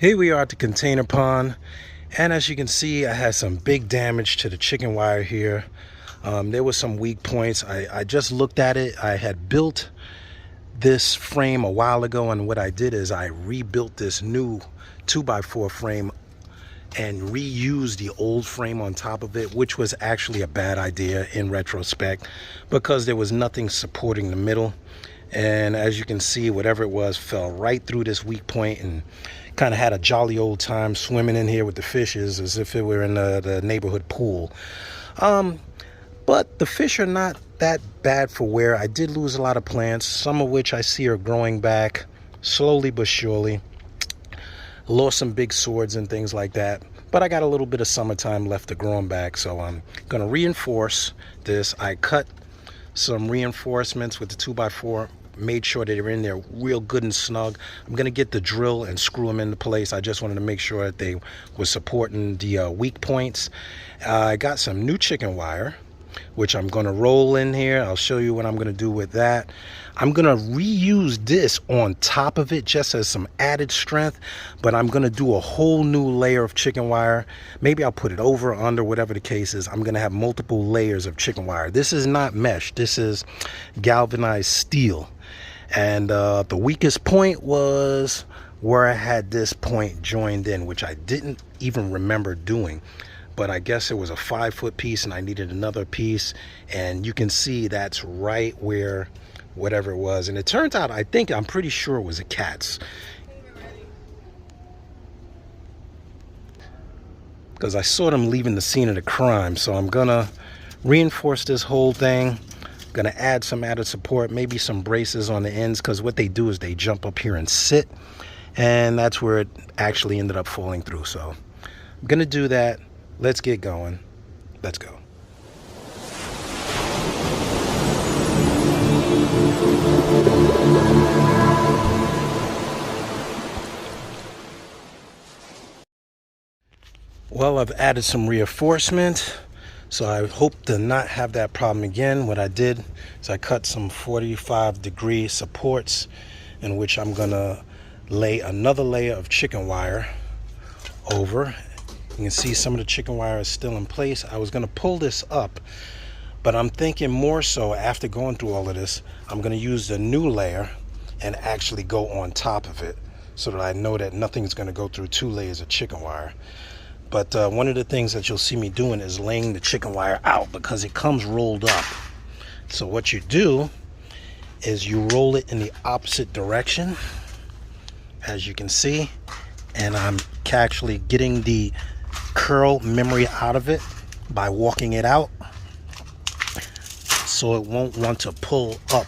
Here we are at the container pond, and as you can see, I had some big damage to the chicken wire here. There was some weak points. I just looked at it. I had built this frame a while ago, and what I did is I rebuilt this new 2x4 frame and reused the old frame on top of it, which was actually a bad idea in retrospect because there was nothing supporting the middle. And as you can see, whatever it was fell right through this weak point, and kind of had a jolly old time swimming in here with the fishes as if it were in the neighborhood pool. But the fish are not that bad for wear. I did lose a lot of plants, some of which I see are growing back slowly but surely. Lost some big swords and things like that, but I got a little bit of summertime left to grow them back, so I'm gonna reinforce this. I cut some reinforcements with the 2x4, made sure that they're in there real good and snug. I'm gonna get the drill and screw them into place. I just wanted to make sure that they were supporting the weak points. I got some new chicken wire, which I'm gonna roll in here. I'll show you what I'm gonna do with that. I'm gonna reuse this on top of it just as some added strength, but I'm gonna do a whole new layer of chicken wire. Maybe I'll put it over or under, whatever the case is. I'm gonna have multiple layers of chicken wire. This is not mesh, this is galvanized steel. And the weakest point was where I had this point joined in, which I didn't even remember doing. But I guess it was a 5-foot piece and I needed another piece, and you can see that's right where whatever it was. And it turns out, I'm pretty sure it was a cat's, because I saw them leaving the scene of the crime. So I'm gonna reinforce this whole thing. Gonna add some added support, maybe some braces on the ends, because what they do is they jump up here and sit, and that's where it actually ended up falling through. So I'm gonna do that. Let's get going. Let's go. Well, I've added some reinforcement, so I hope to not have that problem again. What I did is I cut some 45-degree supports, in which I'm gonna lay another layer of chicken wire over. You can see some of the chicken wire is still in place. I was gonna pull this up, but I'm thinking more so after going through all of this, I'm gonna use the new layer and actually go on top of it so that I know that nothing's gonna go through 2 layers of chicken wire. But one of the things that you'll see me doing is laying the chicken wire out, because it comes rolled up. So what you do is you roll it in the opposite direction, as you can see, and I'm actually getting the curl memory out of it by walking it out, so it won't want to pull up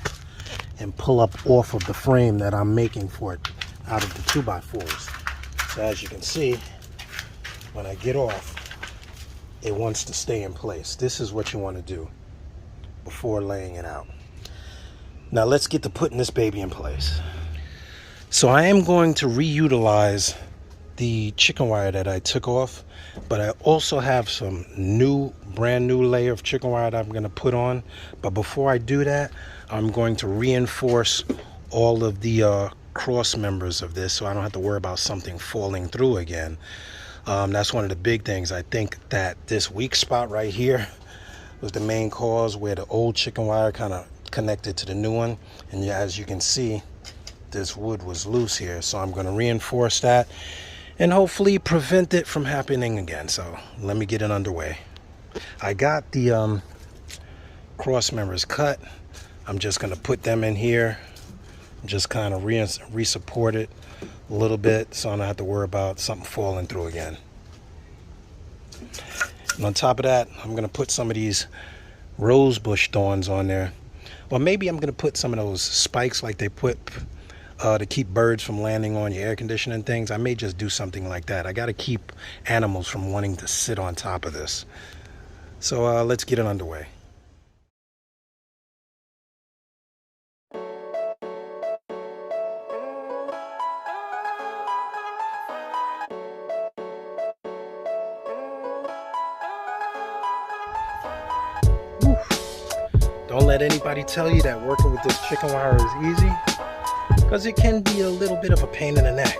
off of the frame that I'm making for it out of the 2x4s. So as you can see, when I get off, it wants to stay in place. This is what you want to do before laying it out. Now let's get to putting this baby in place. So I am going to reutilize the chicken wire that I took off, but I also have some brand new layer of chicken wire that I'm going to put on. But before I do that, I'm going to reinforce all of the cross members of this, so I don't have to worry about something falling through again. That's one of the big things. I think that this weak spot right here was the main cause, where the old chicken wire kind of connected to the new one, and as you can see, this wood was loose here. So I'm going to reinforce that and hopefully prevent it from happening again. So let me get it underway. I got the cross members cut. I'm just going to put them in here, just kind of re-support it a little bit so I don't have to worry about something falling through again. And on top of that, I'm going to put some of these rose bush thorns on there. Or maybe I'm going to put some of those spikes like they put to keep birds from landing on your air conditioning things. I may just do something like that. I got to keep animals from wanting to sit on top of this. So let's get it underway. Don't let anybody tell you that working with this chicken wire is easy, because it can be a little bit of a pain in the neck.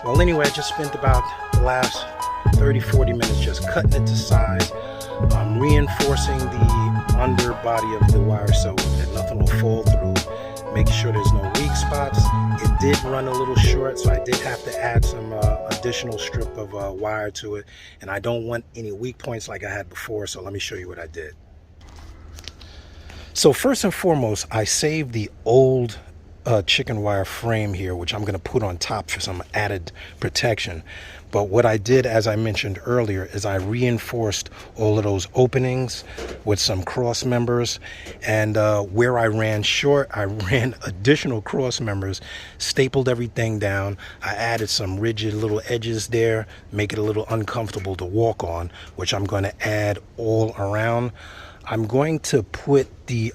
Well, anyway, I just spent about the last 30-40 minutes just cutting it to size. I'm reinforcing the underbody of the wire so that nothing will fall through, making sure there's no weak spots. It did run a little short, so I did have to add some additional strip of wire to it, and I don't want any weak points like I had before, so let me show you what I did. So first and foremost, I saved the old chicken wire frame here, which I'm going to put on top for some added protection. But what I did, as I mentioned earlier, is I reinforced all of those openings with some cross members, and where I ran short, I ran additional cross members, stapled everything down. I added some rigid little edges there, make it a little uncomfortable to walk on, which I'm going to add all around. I'm going to put the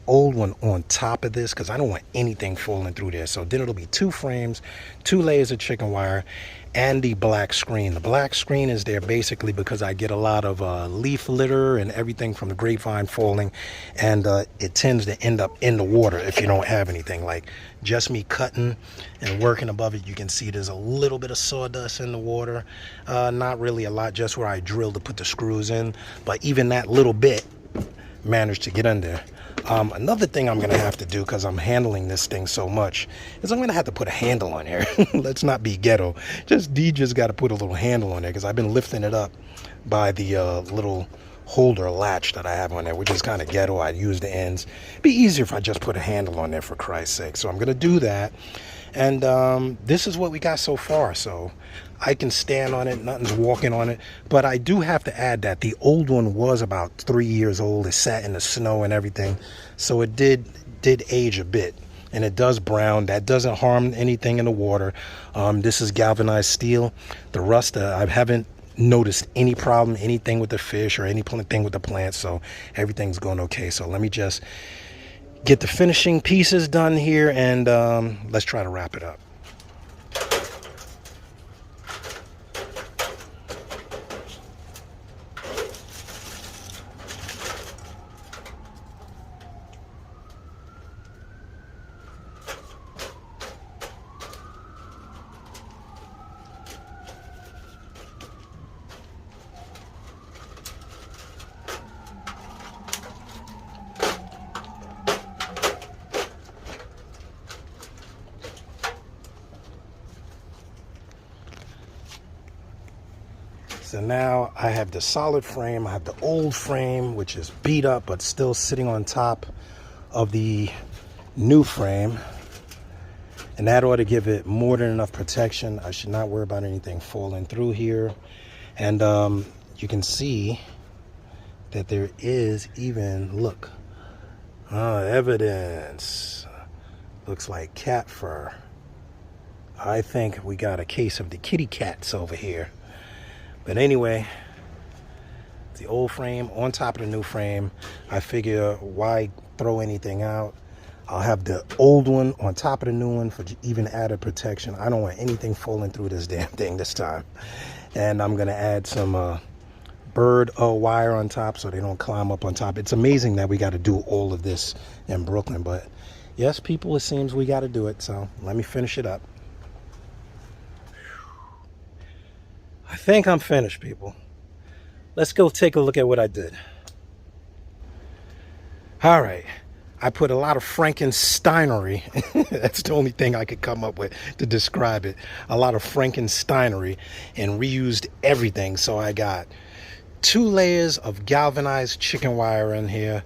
old one on top of this because I don't want anything falling through there. So then it'll be 2 frames, 2 layers of chicken wire, and the black screen. The black screen is there basically because I get a lot of leaf litter and everything from the grapevine falling, and it tends to end up in the water if you don't have anything. Like just me cutting and working above it, you can see there's a little bit of sawdust in the water. Not really a lot, just where I drilled to put the screws in, but even that little bit managed to get in there. Another thing I'm going to have to do, because I'm handling this thing so much, is I'm going to have to put a handle on here. Let's not be ghetto. D just got to put a little handle on there because I've been lifting it up by the little holder latch that I have on there, which is kind of ghetto. I'd use the ends. It'd be easier if I just put a handle on there, for Christ's sake. So I'm going to do that. And this is what we got so far. So I can stand on it, nothing's walking on it. But I do have to add that the old one was about 3 years old. It sat in the snow and everything, so it did age a bit, and it does brown. That doesn't harm anything in the water. This is galvanized steel. The rust, I haven't noticed any problem, anything with the fish or anything with the plants, so everything's going okay. So let me just get the finishing pieces done here, and let's try to wrap it up. So now I have the solid frame, I have the old frame, which is beat up but still sitting on top of the new frame, and that ought to give it more than enough protection. I should not worry about anything falling through here. And you can see that there is even, look, evidence. Looks like cat fur. I think we got a case of the kitty cats over here. But anyway, the old frame on top of the new frame. I figure, why throw anything out? I'll have the old one on top of the new one for even added protection. I don't want anything falling through this damn thing this time. And I'm going to add some bird wire on top so they don't climb up on top. It's amazing that we got to do all of this in Brooklyn. But yes, people, it seems we got to do it. So let me finish it up. I think I'm finished, people. Let's go take a look at what I did. All right. I put a lot of Frankensteinery. That's the only thing I could come up with to describe it. A lot of Frankensteinery, and reused everything. So I got 2 layers of galvanized chicken wire in here,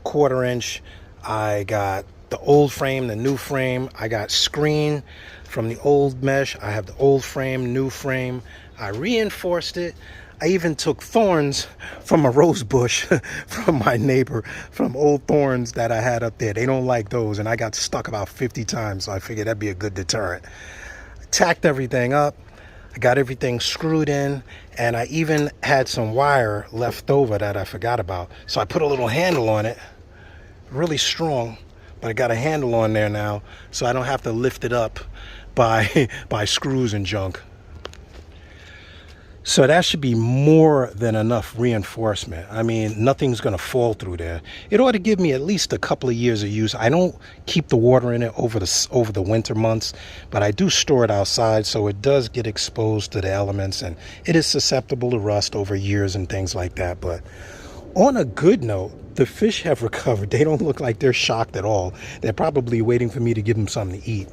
1/4 inch. I got the old frame, the new frame. I got screen from the old mesh. I have the old frame, new frame. I reinforced it. I even took thorns from a rose bush from my neighbor, from old thorns that I had up there. They don't like those, and I got stuck about 50 times, so I figured that'd be a good deterrent. I tacked everything up. I got everything screwed in, and I even had some wire left over that I forgot about. So I put a little handle on it, really strong, but I got a handle on there now, so I don't have to lift it up by screws and junk. So that should be more than enough reinforcement. I mean, nothing's going to fall through there. It ought to give me at least a couple of years of use. I don't keep the water in it over the winter months, but I do store it outside, so it does get exposed to the elements, and it is susceptible to rust over years and things like that. But on a good note, the fish have recovered. They don't look like they're shocked at all. They're probably waiting for me to give them something to eat.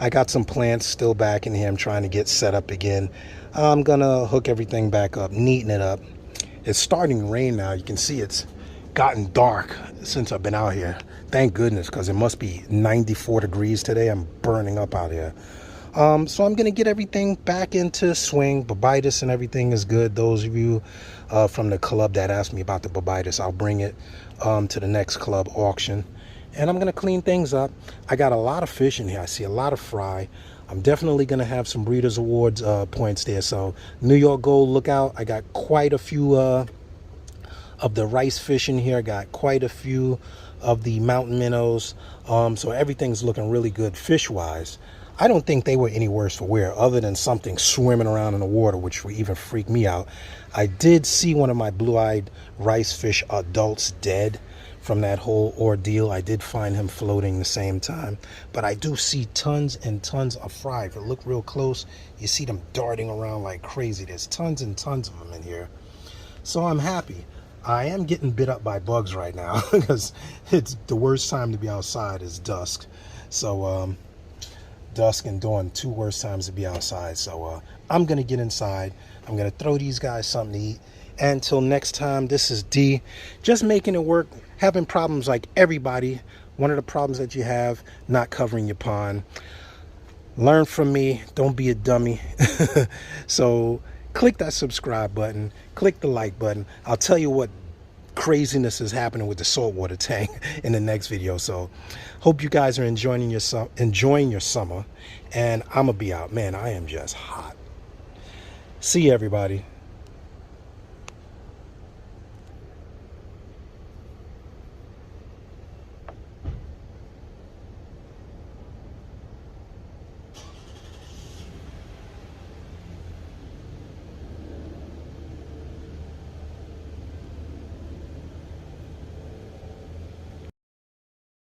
I got some plants still back in here. I'm trying to get set up again. I'm gonna hook everything back up, neaten it up. It's starting to rain now. You can see it's gotten dark since I've been out here. Thank goodness, because it must be 94 degrees today. I'm burning up out here. So I'm gonna get everything back into swing. Bobitis and everything is good. Those of you from the club that asked me about the bobitis, I'll bring it to the next club auction. And I'm going to clean things up. I got a lot of fish in here. I see a lot of fry. I'm definitely going to have some Breeders' Awards points there. So New York Gold, look out. I got quite a few of the rice fish in here. I got quite a few of the mountain minnows. So everything's looking really good fish-wise. I don't think they were any worse for wear other than something swimming around in the water, which would even freak me out. I did see one of my blue-eyed rice fish adults dead from that whole ordeal. I did find him floating the same time, but I do see tons and tons of fry. If you look real close, you see them darting around like crazy. There's tons and tons of them in here. So I'm happy. I am getting bit up by bugs right now because it's the worst time to be outside is dusk. So dusk and dawn, two worst times to be outside. So I'm gonna get inside. I'm gonna throw these guys something to eat. Until next time, this is D, just making it work, having problems like everybody. One of the problems that you have, not covering your pond. Learn from me, don't be a dummy. So click that subscribe button, click the like button. I'll tell you what craziness is happening with the saltwater tank in the next video. So hope you guys are enjoying your summer, and I'm gonna be out. Man, I am just hot. See you, everybody.